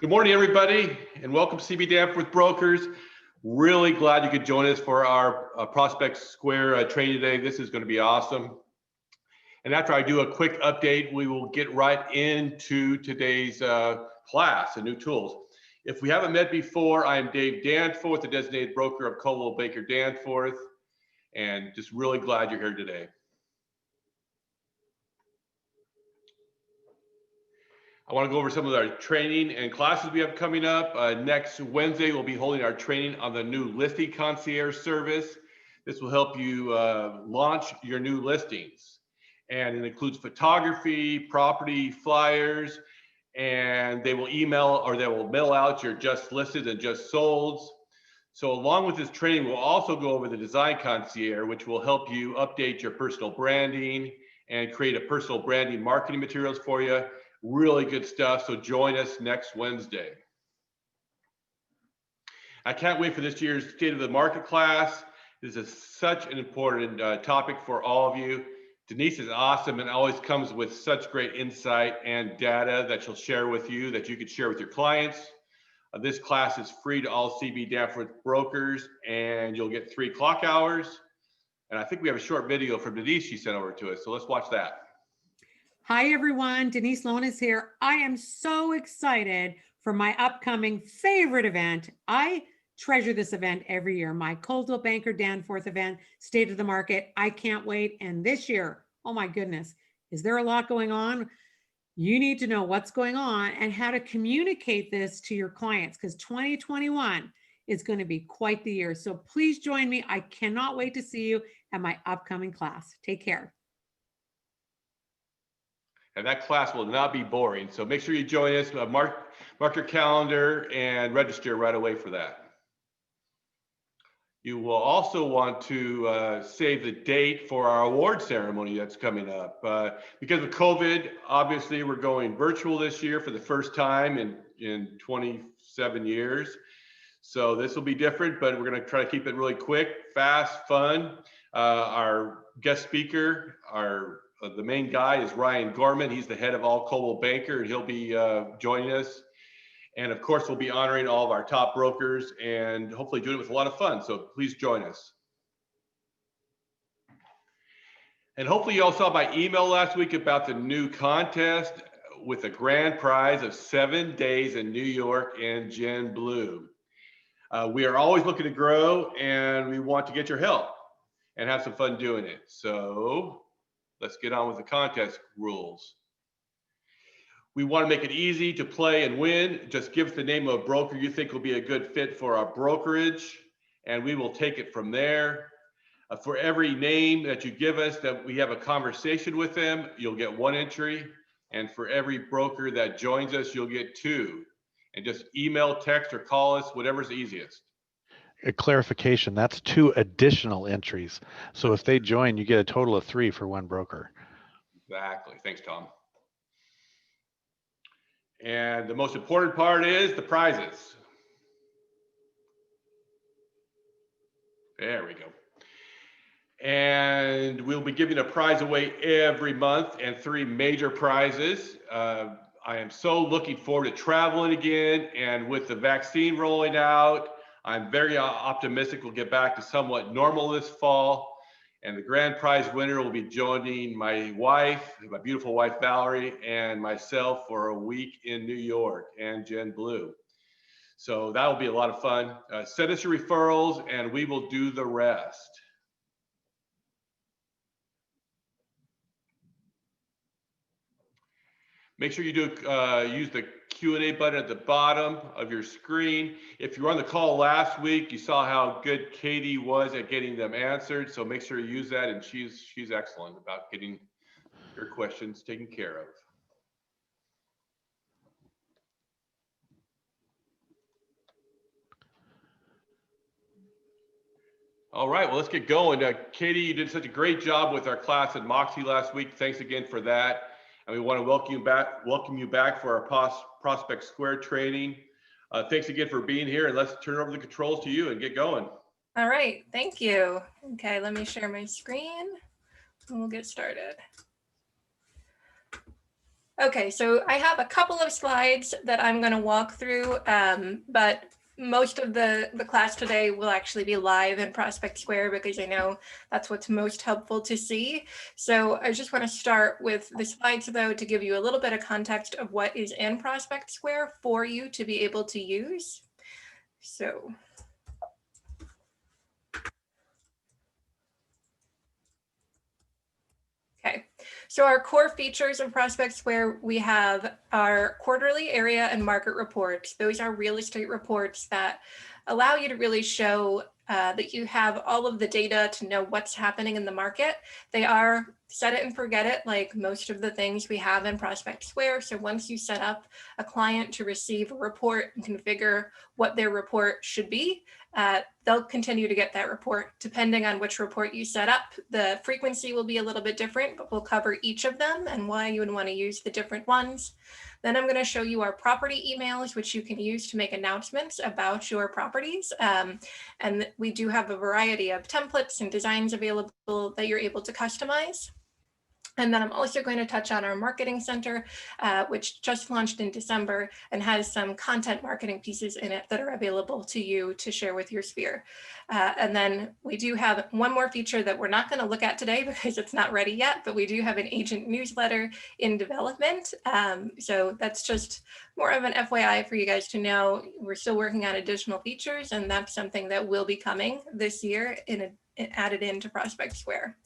Good morning, everybody, and welcome to CB Danforth Brokers. Really glad you could join us for our Prospect Square training today. This is going to be awesome. And after I do a quick update, we will get right into today's class and new tools. If we haven't met before, I am Dave Danforth, the designated broker of Coldwell Banker Danforth, and just really glad you're here today. I want to go over some of our training and classes we have coming up. Next Wednesday, we'll be holding our training on the new listing concierge service. This will help you launch your new listings. And it includes photography, property flyers, and they will email or they will mail out your just listed and just solds. So along with this training, we'll also go over the design concierge, which will help you update your personal branding and create a personal branding marketing materials for you. Really good stuff. So join us next Wednesday. I can't wait for this year's State of the Market class. This is such an important topic for all of you. Denise is awesome and always comes with such great insight and data that she'll share with you that you could share with your clients. This class is free to all CB Danforth brokers, and you'll get 3 clock hours. And I think we have a short video from Denise she sent over to us. So let's watch that. Hi everyone, Denise Lohan is here. I am so excited for my upcoming favorite event. I treasure this event every year, my Coldwell Banker Danforth event, State of the Market. I can't wait. And this year, oh my goodness, is there a lot going on? You need to know what's going on and how to communicate this to your clients, because 2021 is going to be quite the year. So please join me. I cannot wait to see you at my upcoming class. Take care. And that class will not be boring. So make sure you join us, mark your calendar and register right away for that. You will also want to save the date for our award ceremony that's coming up. Because of COVID, obviously we're going virtual this year for the first time in 27 years. So this will be different, but we're going to try to keep it really quick, fast, fun. Our guest speaker, the main guy is Ryan Gorman. He's the head of all Coldwell Banker, and he'll be joining us. And of course, we'll be honoring all of our top brokers and hopefully doing it with a lot of fun. So please join us. And hopefully you all saw my email last week about the new contest with a grand prize of 7 days in New York and Gen Blue. We are always looking to grow, and we want to get your help and have some fun doing it. So let's get on with the contest rules. We want to make it easy to play and win. Just give us the name of a broker you think will be a good fit for our brokerage, and we will take it from there. For every name that you give us that we have a conversation with them, you'll get 1 entry. And for every broker that joins us, you'll get 2. And just email, text, or call us, whatever's easiest. A clarification, that's 2 additional entries. So if they join, you get a total of 3 for 1 broker. Exactly. Thanks, Tom. And the most important part is the prizes. There we go. And we'll be giving a prize away every month, and 3 major prizes. I am so looking forward to traveling again, and with the vaccine rolling out, I'm very optimistic we'll get back to somewhat normal this fall. And the grand prize winner will be joining my wife, my beautiful wife, Valerie, and myself for a week in New York and Gen Blue. So that will be a lot of fun. Send us your referrals and we will do the rest. Make sure you do use the Q&A button at the bottom of your screen. If you were on the call last week, you saw how good Katie was at getting them answered. So make sure you use that, and she's excellent about getting your questions taken care of. All right, well, let's get going. Katie, you did such a great job with our class at Moxie last week. Thanks again for that. And we want to welcome you back for our Prospect Square training. Thanks again for being here, and let's turn over the controls to you and get going. All right, thank you. Okay, let me share my screen and we'll get started. Okay, so I have a couple of slides that I'm going to walk through, but most of the class today will actually be live in Prospect Square because I know that's what's most helpful to see. So I just want to start with the slides though to give you a little bit of context of what is in Prospect Square for you to be able to use. So okay, so our core features of Prospect Square, we have our quarterly area and market reports. Those are real estate reports that allow you to really show that you have all of the data to know what's happening in the market. They are set it and forget it, like most of the things we have in Prospect Square. So once you set up a client to receive a report and configure what their report should be, they'll continue to get that report. Depending on which report you set up, the frequency will be a little bit different, but we'll cover each of them and why you would want to use the different ones. Then I'm going to show you our property emails, which you can use to make announcements about your properties. And we do have a variety of templates and designs available that you're able to customize. And then I'm also going to touch on our marketing center, which just launched in December and has some content marketing pieces in it that are available to you to share with your sphere. And then we do have one more feature that we're not going to look at today because it's not ready yet, but we do have an agent newsletter in development. So that's just more of an FYI for you guys to know. We're still working on additional features, and that's something that will be coming this year added into Prospect Square.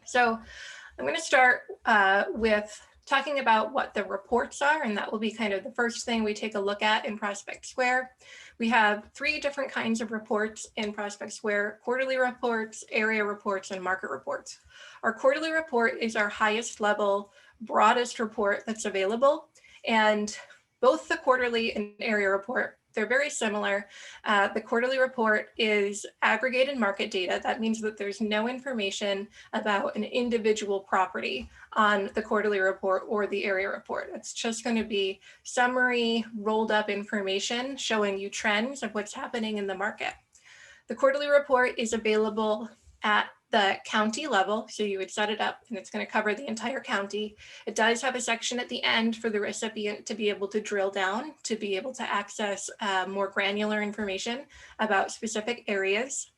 So I'm going to start with talking about what the reports are, and that will be kind of the first thing we take a look at in Prospect Square. We have 3 different kinds of reports in Prospect Square: quarterly reports, area reports, and market reports. Our quarterly report is our highest level, broadest report that's available, and both the quarterly and area report, they're very similar. The quarterly report is aggregated market data. That means that there's no information about an individual property on the quarterly report or the area report. It's just going to be summary, rolled up information showing you trends of what's happening in the market. The quarterly report is available at the county level. So you would set it up and it's going to cover the entire county. It does have a section at the end for the recipient to be able to drill down, to be able to access more granular information about specific areas.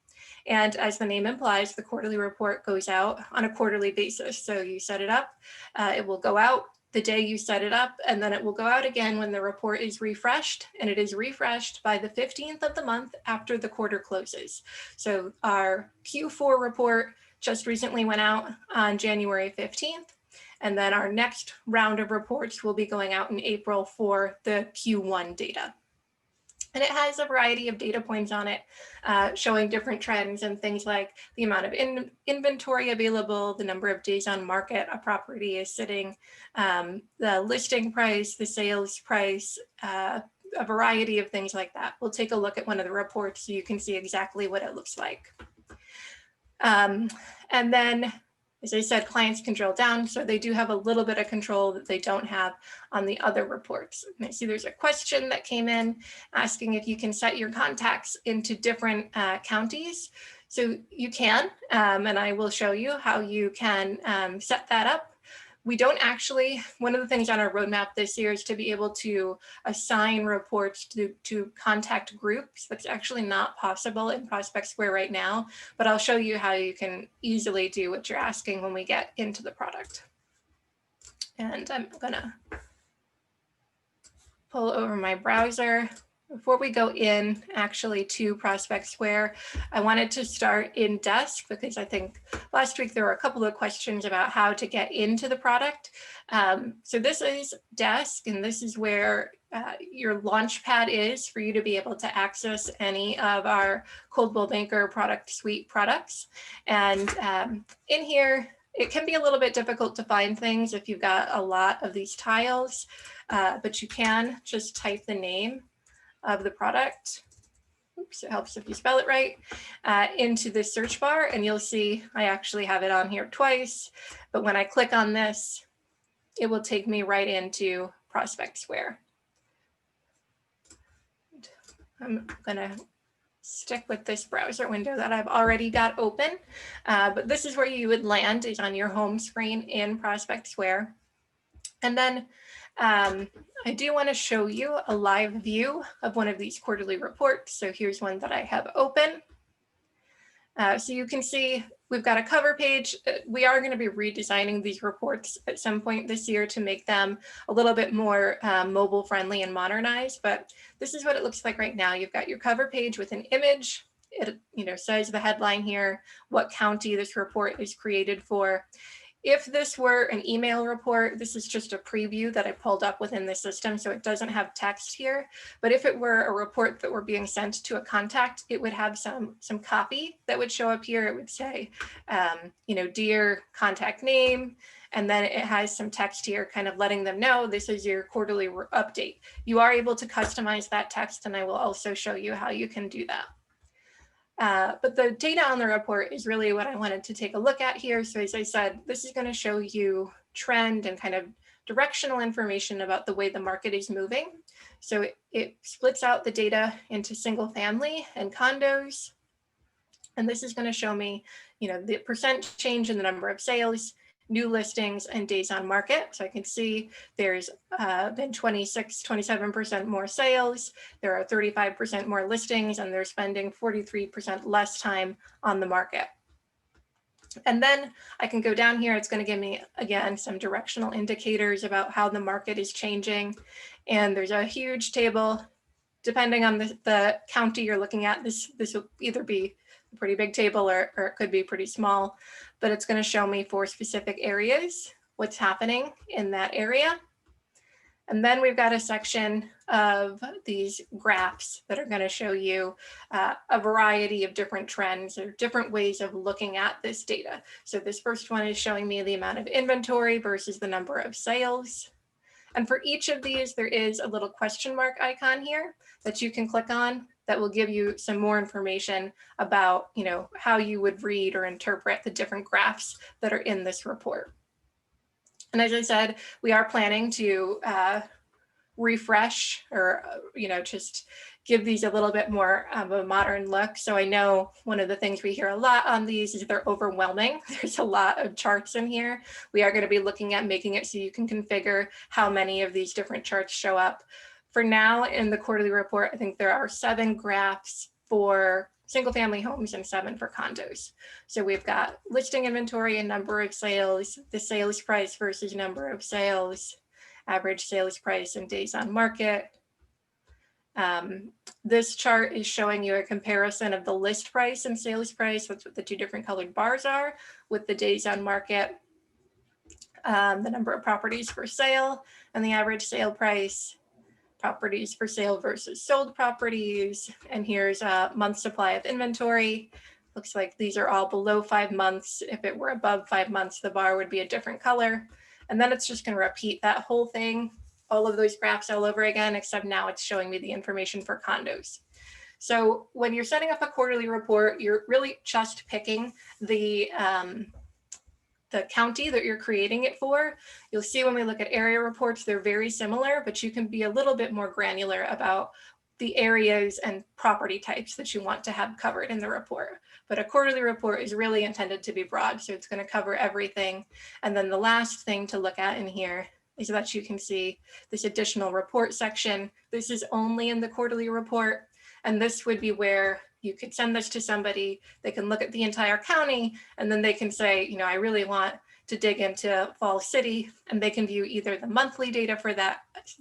And as the name implies, the quarterly report goes out on a quarterly basis. So you set it up, it will go out the day you set it up, and then it will go out again when the report is refreshed, and it is refreshed by the 15th of the month after the quarter closes. So our Q4 report just recently went out on January 15th, and then our next round of reports will be going out in April for the Q1 data. And it has a variety of data points on it, showing different trends and things like the amount of inventory available, the number of days on market a property is sitting, the listing price, the sales price, a variety of things like that. We'll take a look at one of the reports so you can see exactly what it looks like. And then, as I said, clients can drill down, so they do have a little bit of control that they don't have on the other reports. And I see there's a question that came in asking if you can set your contacts into different counties. So you can, and I will show you how you can set that up. We don't actually, one of the things on our roadmap this year is to be able to assign reports to contact groups. That's actually not possible in Prospect Square right now, but I'll show you how you can easily do what you're asking when we get into the product. And I'm gonna pull over my browser. Before we go in actually to Prospect Square, I wanted to start in Desk because I think last week there were a couple of questions about how to get into the product. So this is Desk, and this is where your launch pad is for you to be able to access any of our Coldwell Banker product suite products. And in here, it can be a little bit difficult to find things if you've got a lot of these tiles, but you can just type the name of the product. Oops, it helps if you spell it right, into the search bar, and you'll see I actually have it on here twice, but when I click on this, it will take me right into Prospect Square. I'm gonna stick with this browser window that I've already got open, but this is where you would land, is on your home screen in Prospect Square. And then I do want to show you a live view of one of these quarterly reports. So here's one that I have open. So you can see we've got a cover page. We are going to be redesigning these reports at some point this year to make them a little bit more mobile friendly and modernized. But this is what it looks like right now. You've got your cover page with an image. It says the headline here, what county this report is created for. If this were an email report, this is just a preview that I pulled up within the system, so it doesn't have text here. But if it were a report that were being sent to a contact, it would have some copy that would show up here. It would say, dear contact name, and then it has some text here kind of letting them know this is your quarterly update. You are able to customize that text, and I will also show you how you can do that. But the data on the report is really what I wanted to take a look at here. So as I said, this is going to show you trend and kind of directional information about the way the market is moving. So it splits out the data into single family and condos. And this is going to show me, the percent change in the number of sales, new listings, and days on market. So I can see there's been 27% more sales. There are 35% more listings, and they're spending 43% less time on the market. And then I can go down here. It's going to give me, again, some directional indicators about how the market is changing. And there's a huge table. Depending on the county you're looking at, this will either be a pretty big table or it could be pretty small, but it's going to show me for specific areas what's happening in that area. And then we've got a section of these graphs that are going to show you a variety of different trends or different ways of looking at this data. So this first one is showing me the amount of inventory versus the number of sales. And for each of these, there is a little question mark icon here that you can click on that will give you some more information about, how you would read or interpret the different graphs that are in this report. And as I said, we are planning to refresh or, just give these a little bit more of a modern look. So I know one of the things we hear a lot on these is they're overwhelming. There's a lot of charts in here. We are going to be looking at making it so you can configure how many of these different charts show up. For now, in the quarterly report, I think there are 7 graphs for single family homes and 7 for condos. So we've got listing inventory and number of sales, the sales price versus number of sales, average sales price and days on market. This chart is showing you a comparison of the list price and sales price, that's what the 2 different colored bars are, with the days on market, the number of properties for sale, and the average sale price, properties for sale versus sold properties. And here's a month supply of inventory. Looks like these are all below 5 months. If it were above 5 months, the bar would be a different color. And then it's just going to repeat that whole thing, all of those graphs all over again, except now it's showing me the information for condos. So when you're setting up a quarterly report, you're really just picking the county that you're creating it for. You'll see when we look at area reports, they're very similar, but you can be a little bit more granular about the areas and property types that you want to have covered in the report. But a quarterly report is really intended to be broad, so it's going to cover everything. And then the last thing to look at in here is that you can see this additional report section. This is only in the quarterly report, and this would be where you could send this to somebody, they can look at the entire county, and then they can say, I really want to dig into Falls City, and they can view either the monthly data for that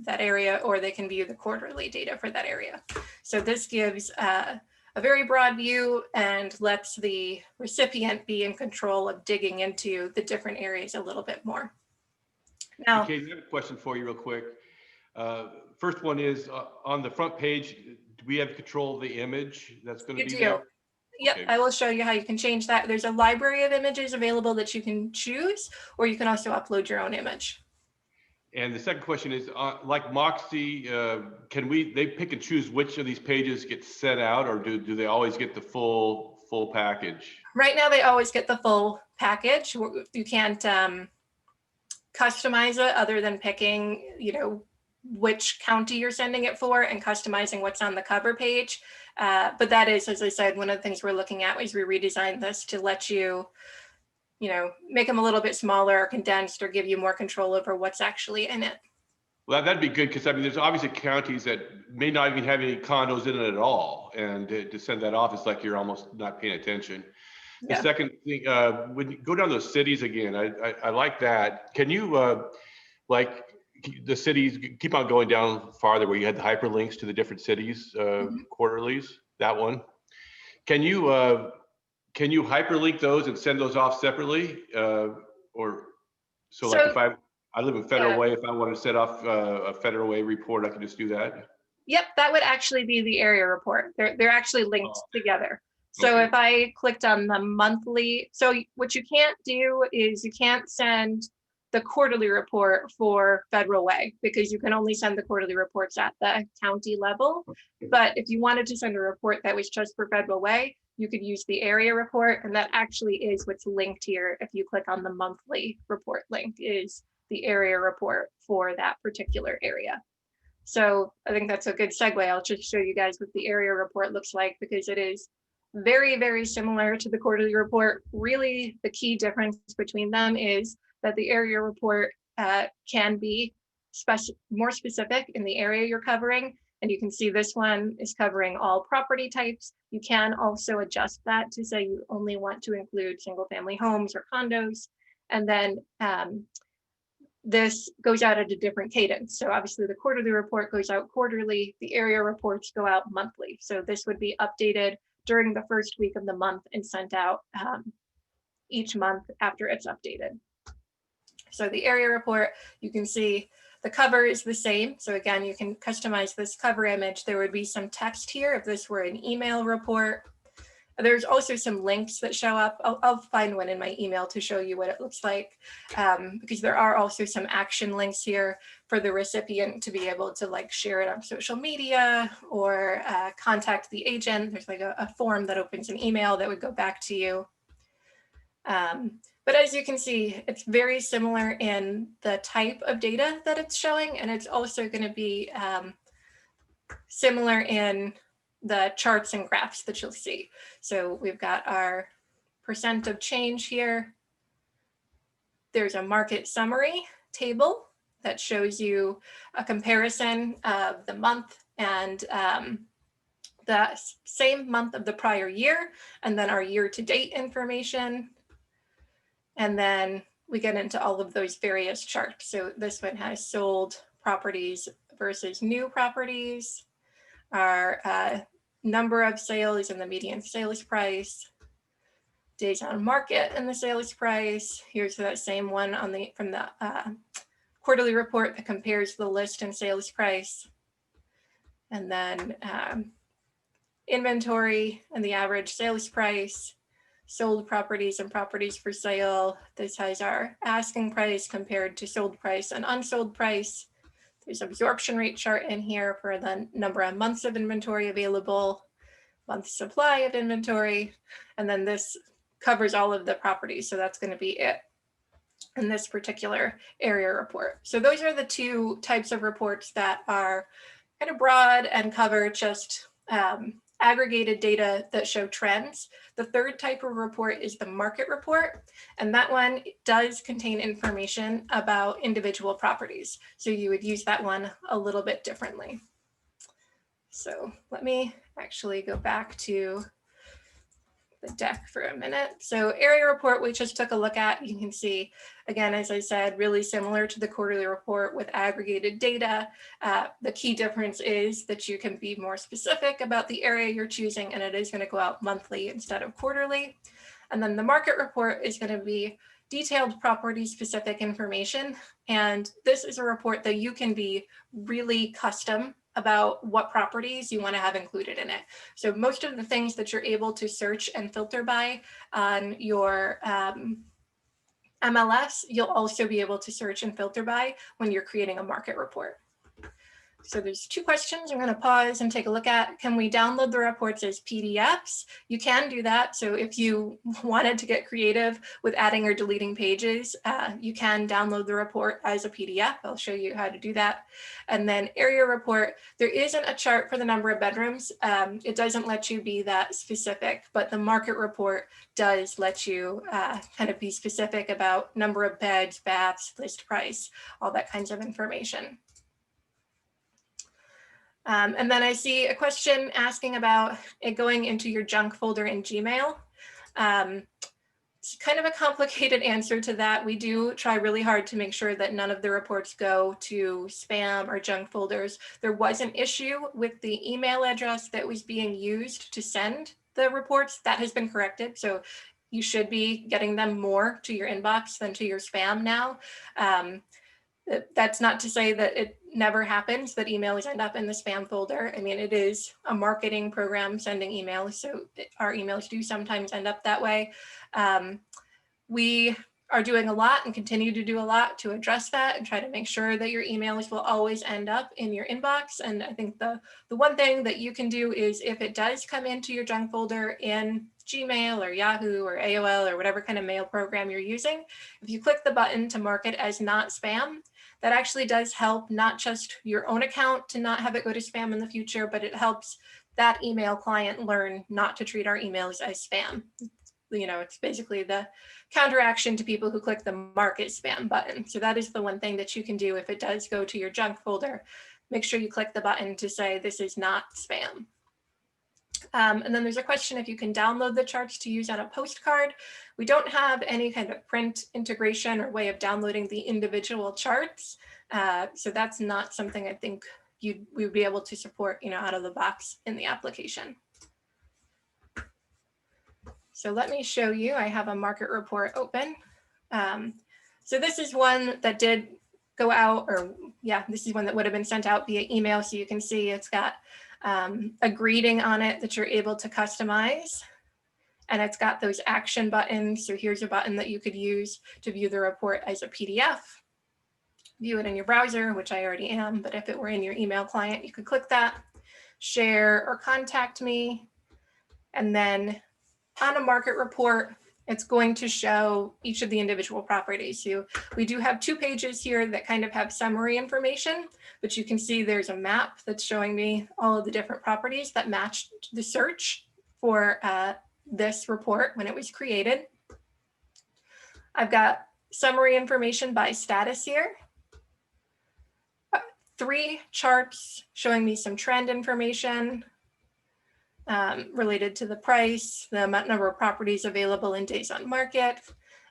area, or they can view the quarterly data for that area. So this gives a very broad view and lets the recipient be in control of digging into the different areas a little bit more. Now, Okay, I have a question for you real quick. First one is on the front page, do we have control of the image that's going to be there? Yep, Okay. I will show you how you can change that. There's a library of images available that you can choose, or you can also upload your own image. And the second question is, like Moxie, they pick and choose which of these pages get set out, or do they always get the full package? Right now, they always get the full package. You can't customize it other than picking, which county you're sending it for and customizing what's on the cover page. But that is, as I said, one of the things we're looking at is we redesigned this to let you, make them a little bit smaller or condensed or give you more control over what's actually in it. Well, that'd be good, because I mean, there's obviously counties that may not even have any condos in it at all, and to send that off, it's like you're almost not paying attention. The Yeah. second thing, when you go down those cities again, I like that. Can you like the cities, keep on going down farther where you had the hyperlinks to the different cities, quarterlies, that one? Can you hyperlink those and send those off separately, or so like if I live in Federal Way, if I want to set off a Federal Way report, I can just do that? Yep, that would actually be the area report. They're actually linked together. So Okay. if I clicked on the monthly, so what you can't do is you can't send the quarterly report for Federal Way, because you can only send the quarterly reports at the county level. But if you wanted to send a report that was just for Federal Way, you could use the area report, and that actually is what's linked here. If you click on the monthly report link, is the area report for that particular area. So I think that's a good segue. I'll just show you guys what the area report looks like, because it is very, very similar to the quarterly report. Really, the key difference between them is that the area report can be more specific in the area you're covering. And you can see this one is covering all property types. You can also adjust that to say you only want to include single family homes or condos. And then this goes out at a different cadence. So obviously the quarterly report goes out quarterly, the area reports go out monthly. So this would be updated during the first week of the month and sent out each month after it's updated. So the area report, you can see the cover is the same. So again, you can customize this cover image. There would be some text here if this were an email report. There's also some links that show up. I'll find one in my email to show you what it looks like, because there are also some action links here for the recipient to be able to like share it on social media or contact the agent. There's like a form that opens an email that would go back to you. But as you can see, it's very similar in the type of data that it's showing, and it's also going to be similar in the charts and graphs that you'll see. So we've got our percent of change here. There's a market summary table that shows you a comparison of the month and the same month of the prior year, and then our year-to-date information. And then we get into all of those various charts. So this one has sold properties versus new properties, our number of sales and the median sales price, days on market and the sales price. Here's that same one on from the quarterly report that compares the list and sales price. And then inventory and the average sales price, sold properties and properties for sale. This has our asking price compared to sold price and unsold price. There's absorption rate chart in here for the number of months of inventory available, month supply of inventory, and then this covers all of the properties. So that's going to be it in this particular area report. So those are the two types of reports that are kind of broad and cover just aggregated data that show trends. The third type of report is the market report, and that one does contain information about individual properties. So you would use that one a little bit differently. So let me actually go back to the deck for a minute. So area report, we just took a look at, you can see, again, as I said, really similar to the quarterly report with aggregated data. The key difference is that you can be more specific about the area you're choosing, and it is going to go out monthly instead of quarterly. And then the market report is going to be detailed property specific information. And this is a report that you can be really custom about what properties you want to have included in it. So most of the things that you're able to search and filter by on your MLS, you'll also be able to search and filter by when you're creating a market report. So there's two questions I'm going to pause and take a look at. Can we download the reports as PDFs? You can do that. So if you wanted to get creative with adding or deleting pages, you can download the report as a PDF. I'll show you how to do that. And then area report, there isn't a chart for the number of bedrooms. It doesn't let you be that specific, but the market report does let you kind of be specific about number of beds, baths, list price, all that kinds of information. And then I see a question asking about it going into your junk folder in Gmail. It's kind of a complicated answer to that. We do try really hard to make sure that none of the reports go to spam or junk folders. There was an issue with the email address that was being used to send the reports. That has been corrected. So you should be getting them more to your inbox than to your spam now. That's not to say that it never happens that emails end up in the spam folder. I mean, it is a marketing program sending emails, so our emails do sometimes end up that way. We are doing a lot and continue to do a lot to address that and try to make sure that your emails will always end up in your inbox. And I think the one thing that you can do is if it does come into your junk folder in Gmail or Yahoo or AOL or whatever kind of mail program you're using, if you click the button to mark it as not spam, that actually does help not just your own account to not have it go to spam in the future, but it helps that email client learn not to treat our emails as spam. You know, it's basically the counteraction to people who click the mark it spam button. So that is the one thing that you can do if it does go to your junk folder. Make sure you click the button to say this is not spam. And then there's a question if you can download the charts to use on a postcard. We don't have any kind of print integration or way of downloading the individual charts. So that's not something I think we would be able to support, you know, out of the box in the application. So let me show you, I have a market report open. So this is one that did go out, or yeah, this is one that would have been sent out via email. So you can see it's got a greeting on it that you're able to customize. And it's got those action buttons. So here's a button that you could use to view the report as a PDF. View it in your browser, which I already am, but if it were in your email client, you could click that, share or contact me. And then on a market report, it's going to show each of the individual properties. So we do have 2 pages here that kind of have summary information, but you can see there's a map that's showing me all of the different properties that matched the search for this report when it was created. I've got summary information by status here. 3 charts showing me some trend information related to the price, the number of properties available in days on market.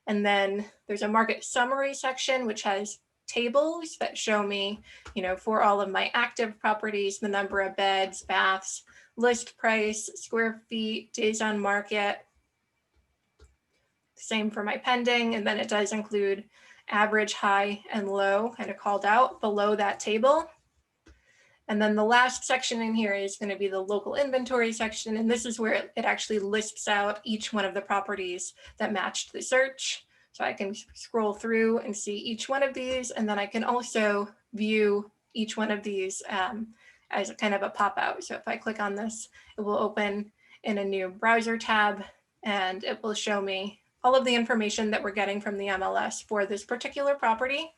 And then there's a market summary section, which has tables that show me, you know, for all of my active properties, the number of beds, baths, list price, square feet, days on market. Same for my pending. And then it does include average, high, and low kind of called out below that table. And then the last section in here is going to be the local inventory section. And this is where it actually lists out each one of the properties that matched the search. So I can scroll through and see each one of these. And then I can also view each one of these as a kind of a pop out. So if I click on this, it will open in a new browser tab and it will show me all of the information that we're getting from the MLS for this particular property.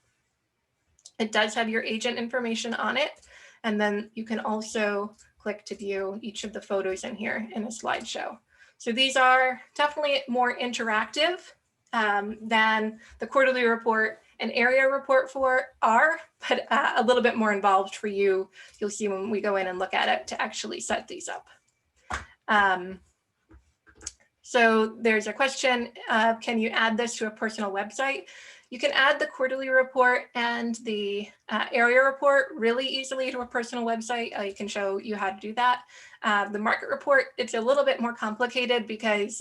It does have your agent information on it. And then you can also click to view each of the photos in here in a slideshow. So these are definitely more interactive than the quarterly report and area report are, but a little bit more involved for you. You'll see when we go in and look at it to actually set these up. So there's a question, can you add this to a personal website? You can add the quarterly report and the area report really easily to a personal website. I can show you how to do that. The market report, it's a little bit more complicated because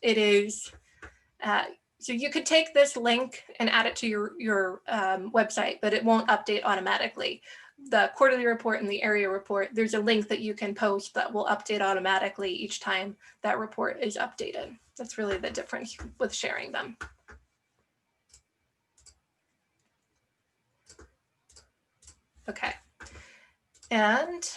it is, so you could take this link and add it to your website, but it won't update automatically. The quarterly report and the area report, there's a link that you can post that will update automatically each time that report is updated. That's really the difference with sharing them. Okay, And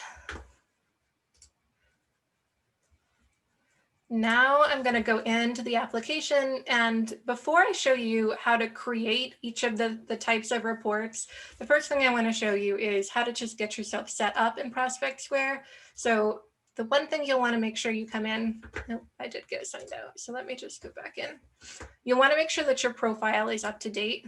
now I'm going to go into the application, and before I show you how to create each of the types of reports, the first thing I want to show you is how to just get yourself set up in Prospect Square. So the one thing you'll want to make sure you come in, oh, I did get signed out, so let me just go back in. You'll want to make sure that your profile is up to date.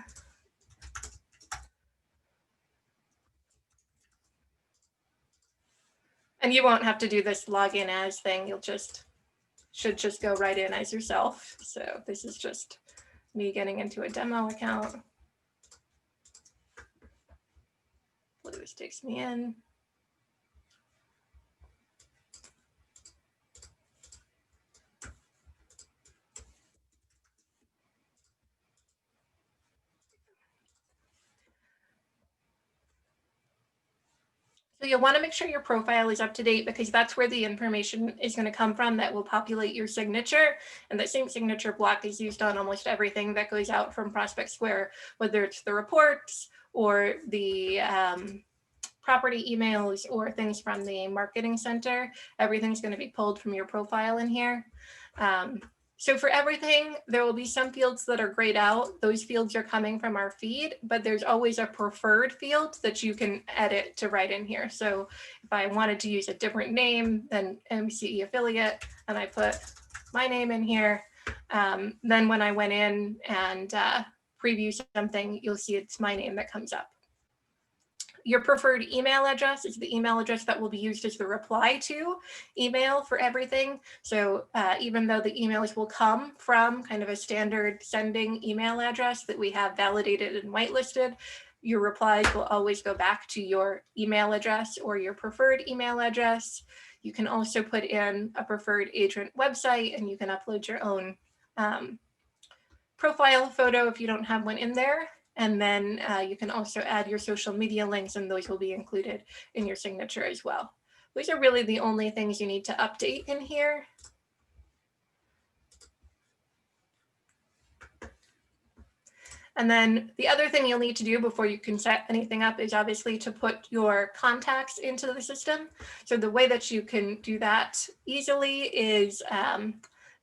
And you won't have to do this login as thing, you'll should just go right in as yourself. So this is just me getting into a demo account. This takes me in. So you'll want to make sure your profile is up to date, because that's where the information is going to come from that will populate your signature. And the same signature block is used on almost everything that goes out from Prospect Square, whether it's the reports or the property emails or things from the marketing center. Everything's going to be pulled from your profile in here. So for everything, there will be some fields that are grayed out. Those fields are coming from our feed, but there's always a preferred field that you can edit to write in here. So if I wanted to use a different name than MCE affiliate, and I put my name in here, then when I went in and preview something, you'll see it's my name that comes up. Your preferred email address is the email address that will be used as the reply to email for everything. So even though the emails will come from kind of a standard sending email address that we have validated and whitelisted, your replies will always go back to your email address or your preferred email address. You can also put in a preferred agent website, and you can upload your own profile photo if you don't have one in there. And then you can also add your social media links, and those will be included in your signature as well. Those are really the only things you need to update in here. And then the other thing you'll need to do before you can set anything up is obviously to put your contacts into the system. So the way that you can do that easily is that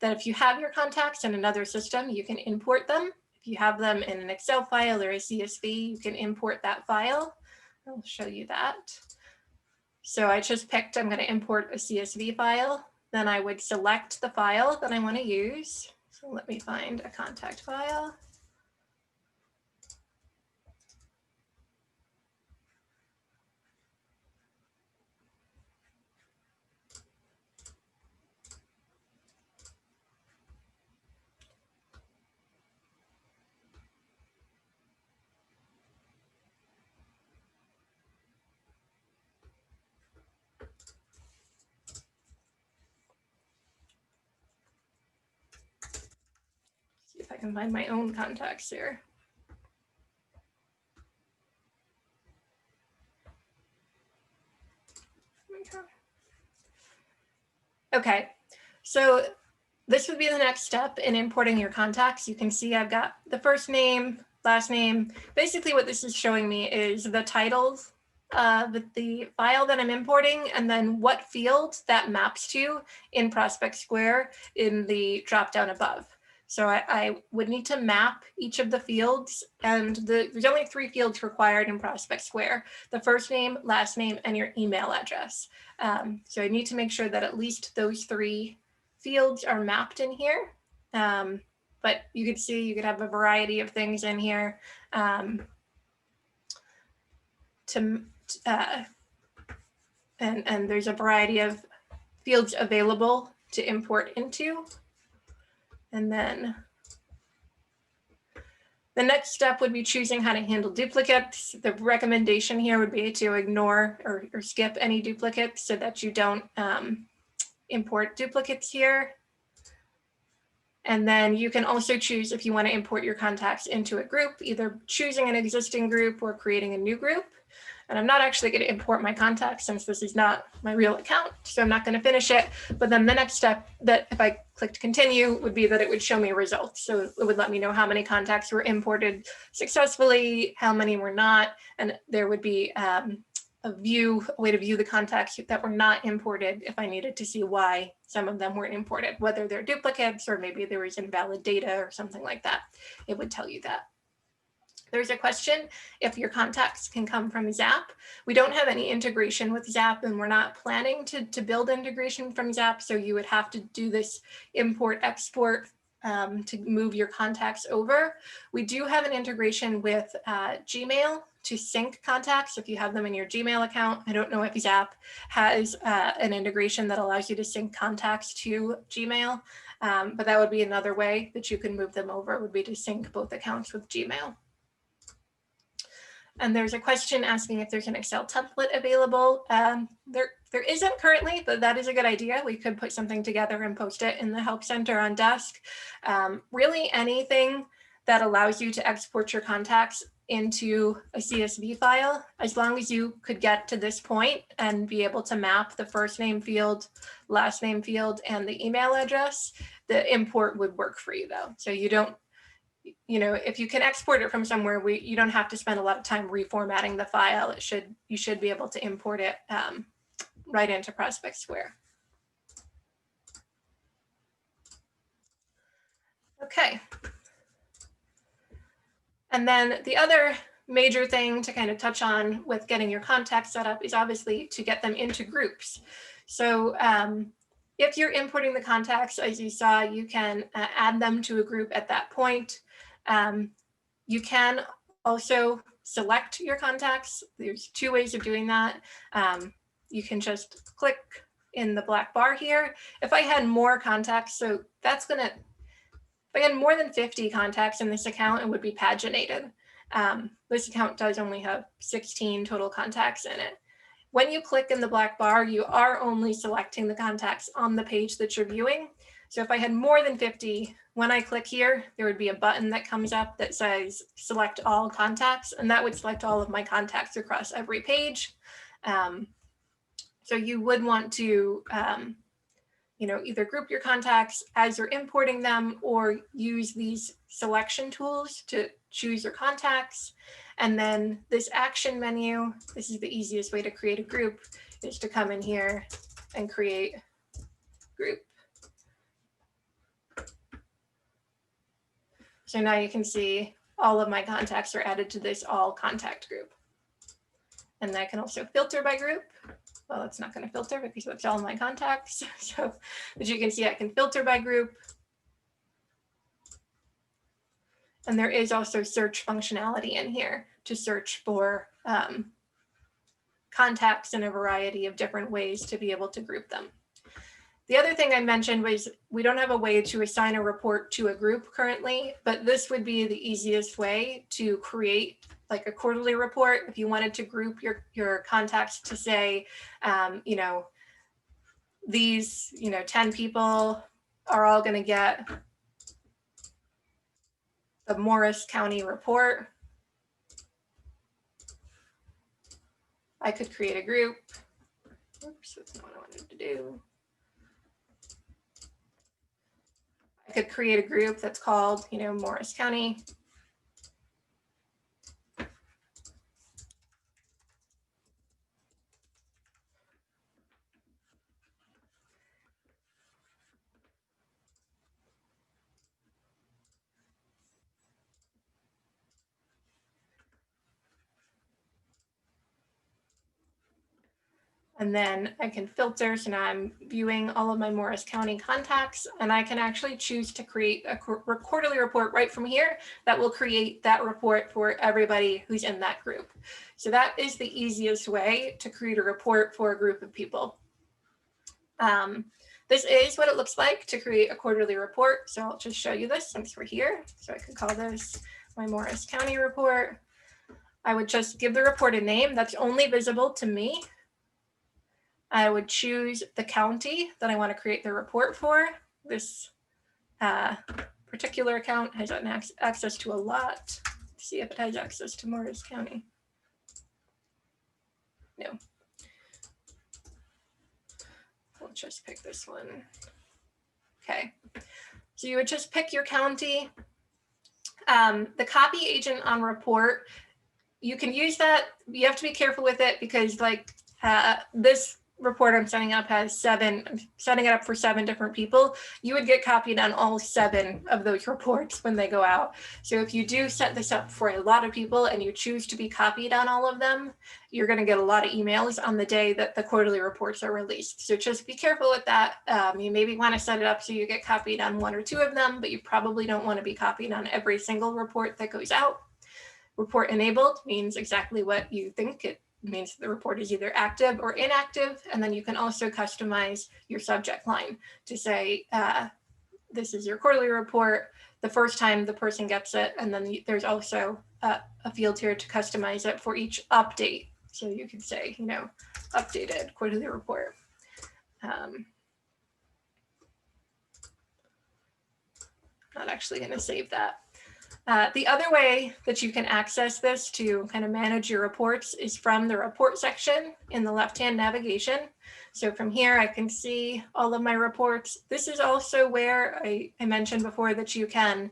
if you have your contacts in another system, you can import them. If you have them in an Excel file or a CSV, you can import that file. I'll show you that. So I just picked, I'm going to import a CSV file. Then I would select the file that I want to use. So let me find a contact file. See if I can find my own contacts here. Okay, so this would be the next step in importing your contacts. You can see I've got the first name, last name. Basically what this is showing me is the titles of the file that I'm importing, and then what field that maps to in Prospect Square in the dropdown above. So I would need to map each of the fields, and there's only 3 fields required in Prospect Square: the first name, last name, and your email address. So I need to make sure that at least those 3 fields are mapped in here. But you could see you could have a variety of things in here. And there's a variety of fields available to import into. And then the next step would be choosing how to handle duplicates. The recommendation here would be to ignore or skip any duplicates so that you don't import duplicates here. And then you can also choose if you want to import your contacts into a group, either choosing an existing group or creating a new group. And I'm not actually going to import my contacts since this is not my real account, so I'm not going to finish it. But then the next step that if I clicked continue would be that it would show me results. So it would let me know how many contacts were imported successfully, how many were not, and there would be a way to view the contacts that were not imported if I needed to see why some of them weren't imported, whether they're duplicates or maybe there was invalid data or something like that. It would tell you that. There's a question if your contacts can come from Zap. We don't have any integration with Zap, and we're not planning to build integration from Zap. So you would have to do this import export to move your contacts over. We do have an integration with Gmail to sync contacts if you have them in your Gmail account. I don't know if Zap has an integration that allows you to sync contacts to Gmail, but that would be another way that you can move them over, would be to sync both accounts with Gmail. And there's a question asking if there's an Excel template available. There isn't currently, but that is a good idea. We could put something together and post it in the Help Center on Desk. Really anything that allows you to export your contacts into a CSV file, as long as you could get to this point and be able to map the first name field, last name field, and the email address, the import would work for you though. So you don't, if you can export it from somewhere, you don't have to spend a lot of time reformatting the file. You should be able to import it right into Prospect Square. Okay. And then the other major thing to kind of touch on with getting your contacts set up is obviously to get them into groups. So if you're importing the contacts, as you saw, you can add them to a group at that point. You can also select your contacts. There's two ways of doing that. You can just click in the black bar here. If I had more contacts, so that's gonna, if I had more than 50 contacts in this account, it would be paginated. This account does only have 16 total contacts in it. When you click in the black bar, you are only selecting the contacts on the page that you're viewing. So if I had more than 50, when I click here, there would be a button that comes up that says select all contacts, and that would select all of my contacts across every page. So you would want to either group your contacts as you're importing them or use these selection tools to choose your contacts. And then this action menu, this is the easiest way to create a group, is to come in here and create group. So now you can see all of my contacts are added to this all contact group. And I can also filter by group. Well, it's not going to filter because it's all my contacts. So as you can see, I can filter by group. And there is also search functionality in here to search for contacts in a variety of different ways to be able to group them. The other thing I mentioned was we don't have a way to assign a report to a group currently, but this would be the easiest way to create like a quarterly report. If you wanted to group your contacts to say, these 10 people are all going to get the Morris County report. I could create a group. Oops, that's not what I wanted to do. I could create a group that's called, Morris County. And then I can filter. So now I'm viewing all of my Morris County contacts, and I can actually choose to create a quarterly report right from here that will create that report for everybody who's in that group. So that is the easiest way to create a report for a group of people. This is what it looks like to create a quarterly report. So I'll just show you this since we're here. So I could call this my Morris County report. I would just give the report a name that's only visible to me. I would choose the county that I want to create the report for. This particular account has access to a lot. Let's see if it has access to Morris County. No. We'll just pick this one. Okay. So you would just pick your county. The copy agent on report you can use that. You have to be careful with it because like this report I'm setting up has 7, I'm setting it up for 7 different people. You would get copied on all 7 of those reports when they go out. So if you do set this up for a lot of people and you choose to be copied on all of them, you're going to get a lot of emails on the day that the quarterly reports are released. So just be careful with that. You maybe want to set it up so you get copied on 1 or 2 of them, but you probably don't want to be copied on every single report that goes out. Report enabled means exactly what you think. It means the report is either active or inactive. And then you can also customize your subject line to say, this is your quarterly report, the first time the person gets it. And then there's also a field here to customize it for each update. So you can say, you know, updated quarterly report. Not actually going to save that. The other way that you can access this to kind of manage your reports is from the report section in the left-hand navigation. So from here, I can see all of my reports. This is also where I mentioned before that you can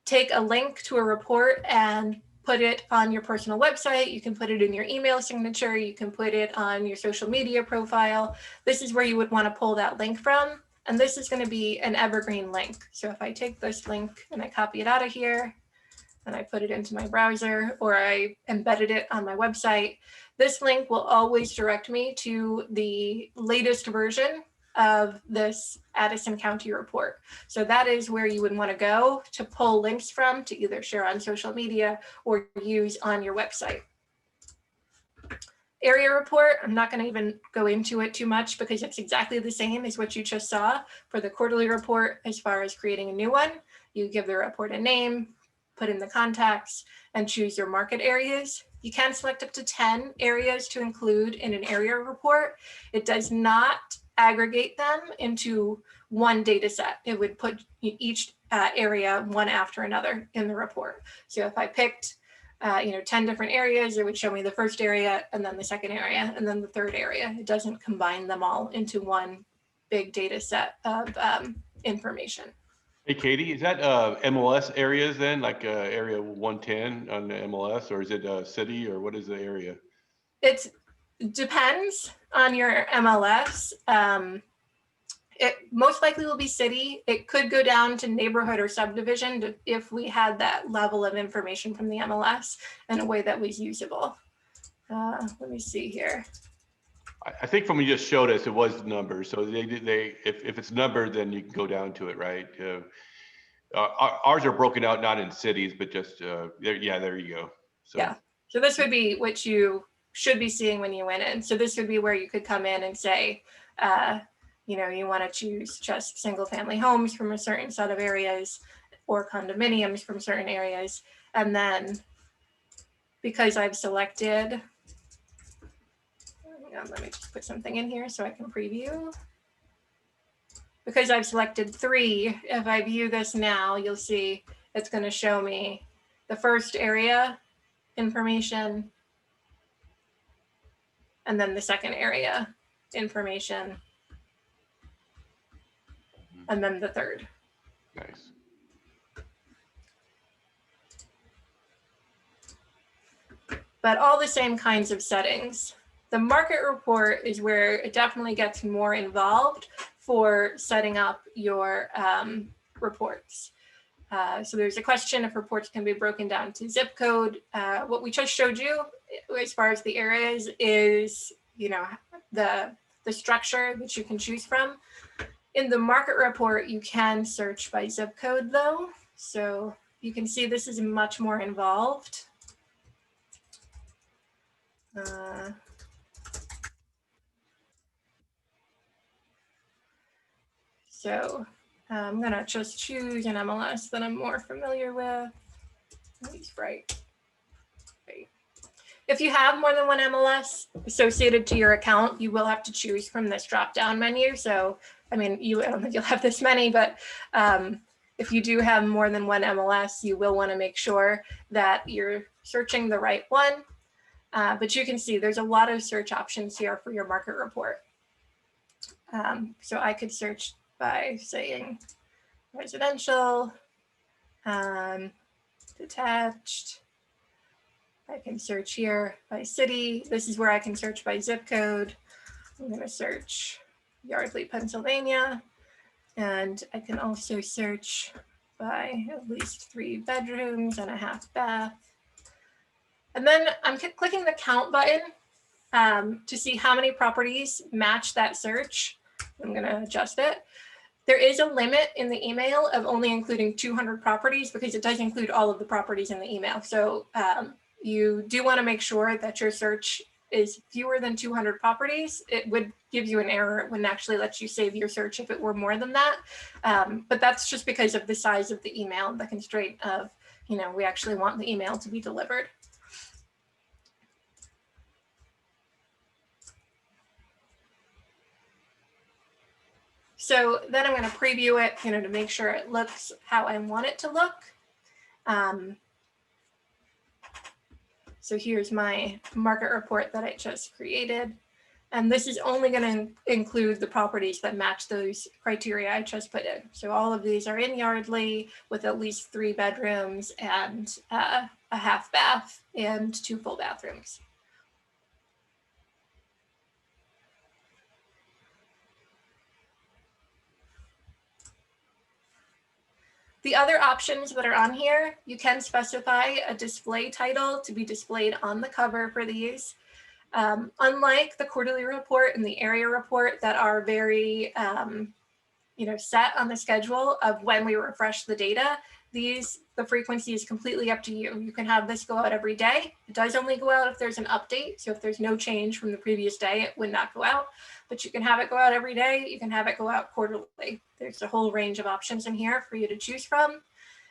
take a link to a report and put it on your personal website. You can put it in your email signature. You can put it on your social media profile. This is where you would want to pull that link from. And this is going to be an evergreen link. So if I take this link and I copy it out of here and I put it into my browser or I embedded it on my website, this link will always direct me to the latest version of this Addison County report. So that is where you would want to go to pull links from to either share on social media or use on your website. Area report, I'm not going to even go into it too much because it's exactly the same as what you just saw for the quarterly report. As far as creating a new one, you give the report a name, put in the contacts, and choose your market areas. You can select up to 10 areas to include in an area report. It does not aggregate them into one data set. It would put each area one after another in the report. So if I picked 10 different areas, it would show me the first area and then the second area and then the third area. It doesn't combine them all into one big data set of information. Hey, Katie, is that MLS areas then, like area 110 on the MLS, or is it city, or what is the area? It depends on your MLS. It most likely will be city. It could go down to neighborhood or subdivision if we had that level of information from the MLS in a way that was usable. Let me see here. I think from what you just showed us, it was numbers. So if it's numbered, then you can go down to it, right? Ours are broken out not in cities, but just yeah, there you go. So. Yeah. So this would be what you should be seeing when you went in. So this would be where you could come in and say, you want to choose just single family homes from a certain set of areas or condominiums from certain areas. And then because I've selected, let me just put something in here so I can preview. Because I've selected 3, if I view this now, you'll see it's going to show me the first area information and then the second area information. And then the third. Nice. But all the same kinds of settings. The market report is where it definitely gets more involved for setting up your reports. So there's a question if reports can be broken down to zip code. What we just showed you as far as the areas is, the structure that you can choose from. In the market report, you can search by zip code though. So you can see this is much more involved. So I'm gonna just choose an MLS that I'm more familiar with. Right. If you have more than one MLS associated to your account, you will have to choose from this drop-down menu. So, I mean, I don't think you'll have this many, but if you do have more than one MLS, you will want to make sure that you're searching the right one. But you can see there's a lot of search options here for your market report. So I could search by saying residential, detached, I can search here by city. This is where I can search by zip code. I'm going to search Yardley, Pennsylvania. And I can also search by at least 3 bedrooms and a half bath. And then I'm clicking the count button to see how many properties match that search. I'm going to adjust it. There is a limit in the email of only including 200 properties because it does include all of the properties in the email. So you do want to make sure that your search is fewer than 200 properties. It would give you an error. It wouldn't actually let you save your search if it were more than that. But that's just because of the size of the email, the constraint of, we actually want the email to be delivered. So then I'm going to preview it, to make sure it looks how I want it to look. So here's my market report that I just created. And this is only going to include the properties that match those criteria I just put in. So all of these are in Yardley with at least 3 bedrooms and a half bath and 2 full bathrooms. The other options that are on here, you can specify a display title to be displayed on the cover for these. Unlike the quarterly report and the area report that are very set on the schedule of when we refresh the data, the frequency is completely up to you. You can have this go out every day. It does only go out if there's an update. So if there's no change from the previous day, it would not go out. But you can have it go out every day. You can have it go out quarterly. There's a whole range of options in here for you to choose from.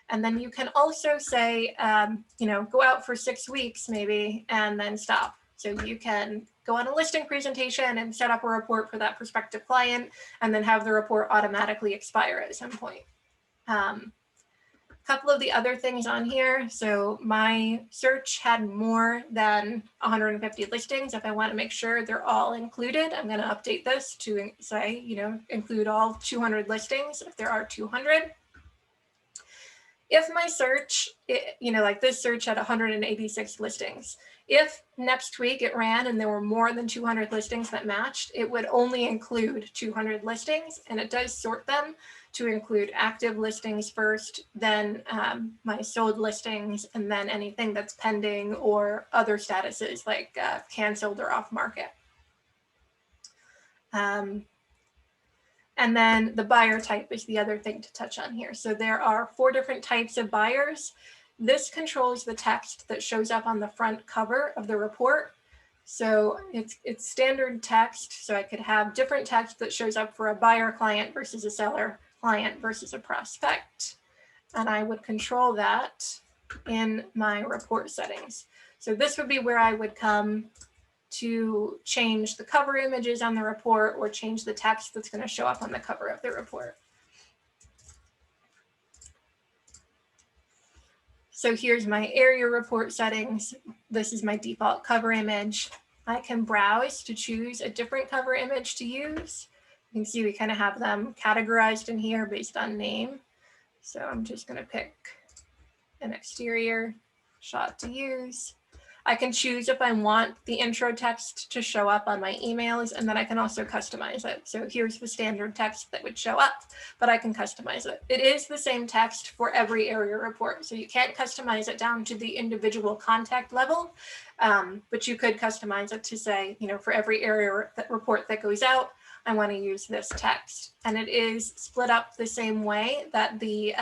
And then you can also say, go out for 6 weeks maybe, and then stop. So you can go on a listing presentation and set up a report for that prospective client, and then have the report automatically expire at some point. A couple of the other things on here. So my search had more than 150 listings. If I want to make sure they're all included, I'm going to update this to say, include all 200 listings if there are 200. If my search, like this search had 186 listings. If next week it ran and there were more than 200 listings that matched, it would only include 200 listings, and it does sort them to include active listings first, then my sold listings, and then anything that's pending or other statuses like canceled or off market. And then the buyer type is the other thing to touch on here. So there are 4 different types of buyers. This controls the text that shows up on the front cover of the report. So it's standard text. So I could have different text that shows up for a buyer client versus a seller client versus a prospect. And I would control that in my report settings. So this would be where I would come to change the cover images on the report or change the text that's going to show up on the cover of the report. So here's my area report settings. This is my default cover image. I can browse to choose a different cover image to use. You can see we kind of have them categorized in here based on name. So I'm just going to pick an exterior shot to use. I can choose if I want the intro text to show up on my emails, and then I can also customize it. So here's the standard text that would show up, but I can customize it. It is the same text for every area report. So you can't customize it down to the individual contact level, but you could customize it to say, for every area report that goes out, I want to use this text. And it is split up the same way that the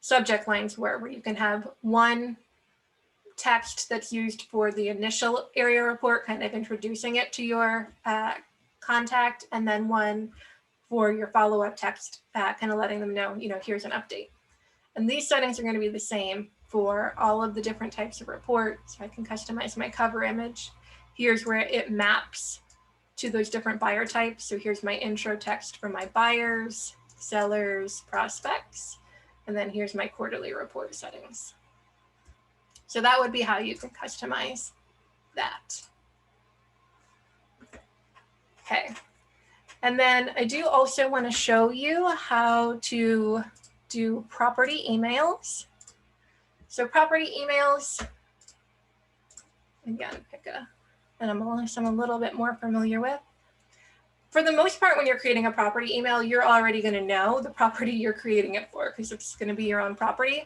subject lines were, where you can have one text that's used for the initial area report, kind of introducing it to your contact, and then one for your follow-up text, kind of letting them know, here's an update. And these settings are going to be the same for all of the different types of reports. So I can customize my cover image. Here's where it maps to those different buyer types. So here's my intro text for my buyers, sellers, prospects. And then here's my quarterly report settings. So that would be how you can customize that. Okay. And then I do also want to show you how to do property emails. So property emails, again, pick an MLS I'm a little bit more familiar with. For the most part, when you're creating a property email, you're already going to know the property you're creating it for because it's going to be your own property.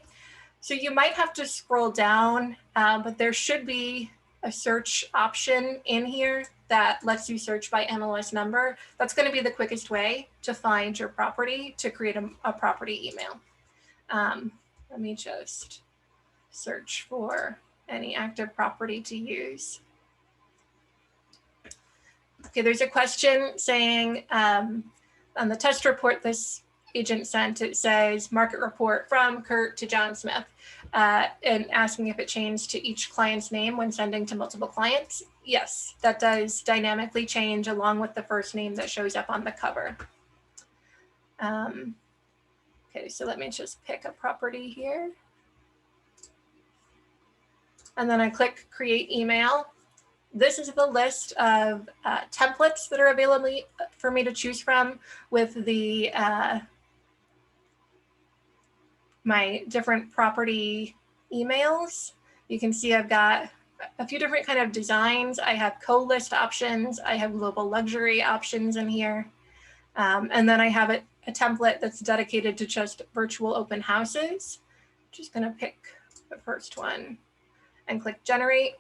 So you might have to scroll down, but there should be a search option in here that lets you search by MLS number. That's going to be the quickest way to find your property to create a property email. Let me just search for any active property to use. Okay, there's a question saying on the test report this agent sent, it says market report from Kurt to John Smith, and asking if it changed to each client's name when sending to multiple clients. Yes, that does dynamically change along with the first name that shows up on the cover. Okay, so let me just pick a property here. And then I click create email. This is the list of templates that are available for me to choose from with the my different property emails. You can see I've got a few different kind of designs. I have co-list options. I have global luxury options in here. And then I have a template that's dedicated to just virtual open houses. Just gonna pick the first one and click generate.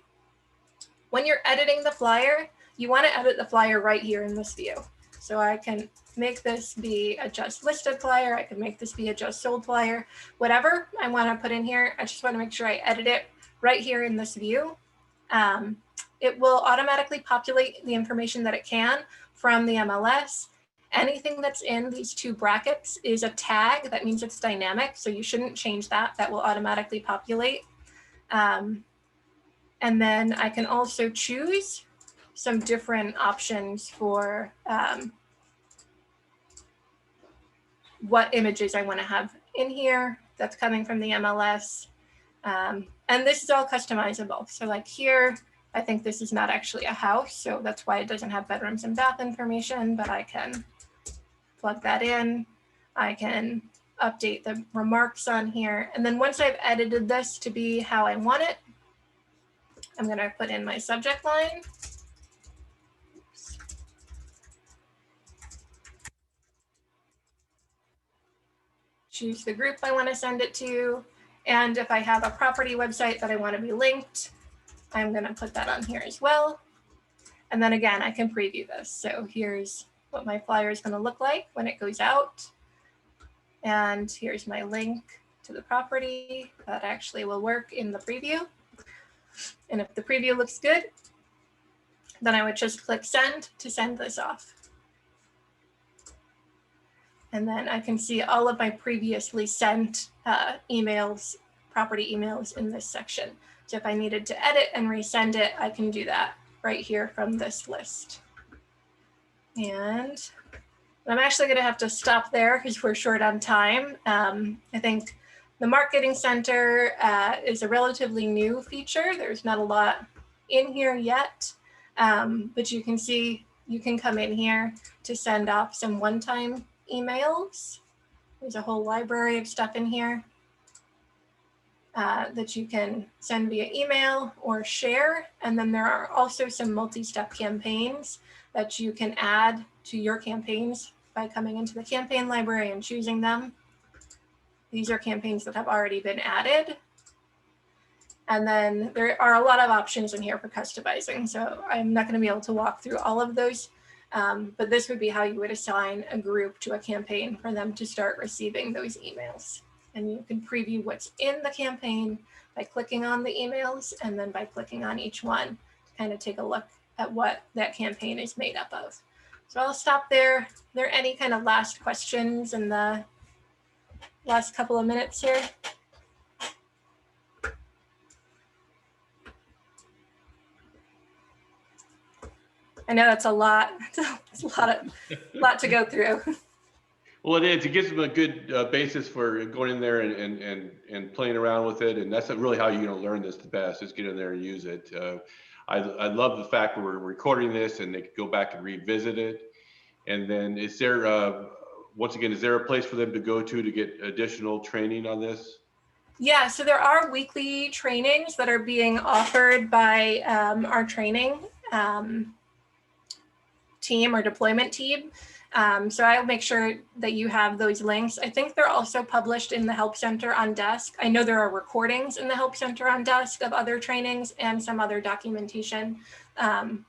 When you're editing the flyer, you want to edit the flyer right here in this view. So I can make this be a just listed flyer. I can make this be a just sold flyer, whatever I want to put in here. I just want to make sure I edit it right here in this view. It will automatically populate the information that it can from the MLS. Anything that's in these two brackets is a tag. That means it's dynamic. So you shouldn't change that. That will automatically populate. And then I can also choose some different options for what images I want to have in here that's coming from the MLS. And this is all customizable. So like here, I think this is not actually a house. So that's why it doesn't have bedrooms and bath information, but I can plug that in. I can update the remarks on here. And then once I've edited this to be how I want it, I'm going to put in my subject line. Choose the group I want to send it to. And if I have a property website that I want to be linked, I'm going to put that on here as well. And then again, I can preview this. So here's what my flyer is going to look like when it goes out. And here's my link to the property that actually will work in the preview. And if the preview looks good, then I would just click send to send this off. And then I can see all of my previously sent emails, property emails in this section. So if I needed to edit and resend it, I can do that right here from this list. And I'm actually going to have to stop there because we're short on time. I think the Marketing Center is a relatively new feature. There's not a lot in here yet, but you can see you can come in here to send off some one-time emails. There's a whole library of stuff in here that you can send via email or share. And then there are also some multi-step campaigns that you can add to your campaigns by coming into the campaign library and choosing them. These are campaigns that have already been added. And then there are a lot of options in here for customizing. So I'm not going to be able to walk through all of those, but this would be how you would assign a group to a campaign for them to start receiving those emails. And you can preview what's in the campaign by clicking on the emails and then by clicking on each one to kind of take a look at what that campaign is made up of. So I'll stop there. Are there any kind of last questions in the last couple of minutes here? I know that's a lot. It's a lot to go through. Well, it is. It gives them a good basis for going in there and playing around with it. And that's really how you're going to learn this the best, is get in there and use it. I love the fact that we're recording this and they can go back and revisit it. And then is there, once again, is there a place for them to go to get additional training on this? Yeah, so there are weekly trainings that are being offered by our training team or deployment team. So I'll make sure that you have those links. I think they're also published in the Help Center on Desk. I know there are recordings in the Help Center on Desk of other trainings and some other documentation, kind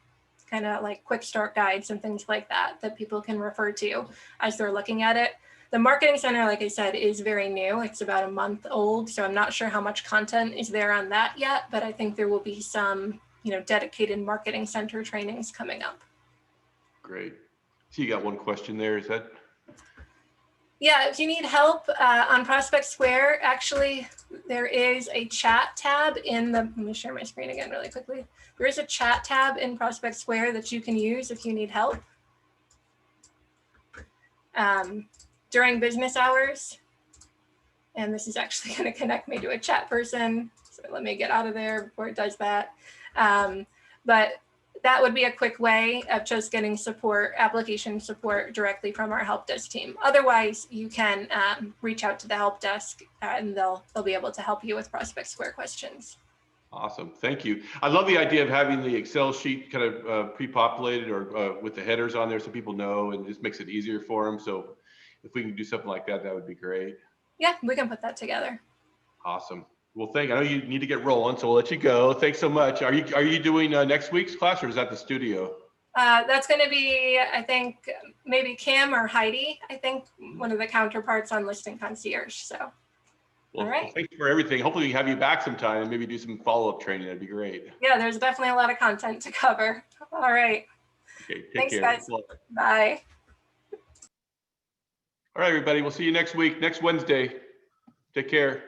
of like quick start guides and things like that, that people can refer to as they're looking at it. The Marketing Center, like I said, is very new. It's about a month old, so I'm not sure how much content is there on that yet, but I think there will be some, dedicated Marketing Center trainings coming up. Great. So you got one question there, is that? Yeah, if you need help on Prospect Square, actually, there is a chat tab in the, let me share my screen again really quickly. There is a chat tab in Prospect Square that you can use if you need help. During business hours. And this is actually going to connect me to a chat person. So let me get out of there before it does that. But that would be a quick way of just getting support, application support directly from our help desk team. Otherwise, you can reach out to the help desk and they'll be able to help you with Prospect Square questions. Awesome, thank you. I love the idea of having the Excel sheet kind of pre-populated or with the headers on there so people know, and just makes it easier for them. So if we can do something like that, that would be great. Yeah, we can put that together. Awesome. Well, I know you need to get rolling, so we'll let you go. Thanks so much. Are you doing next week's class, or is that the studio? That's going to be, I think, maybe Kim or Heidi. I think one of the counterparts on Listing Concierge. So. Well, all right. Well, thanks for everything. Hopefully we have you back sometime and maybe do some follow-up training. That'd be great. Yeah, there's definitely a lot of content to cover. All right. Okay, Thanks, care. guys. Bye. All right, everybody. We'll see you next week, next Wednesday. Take care.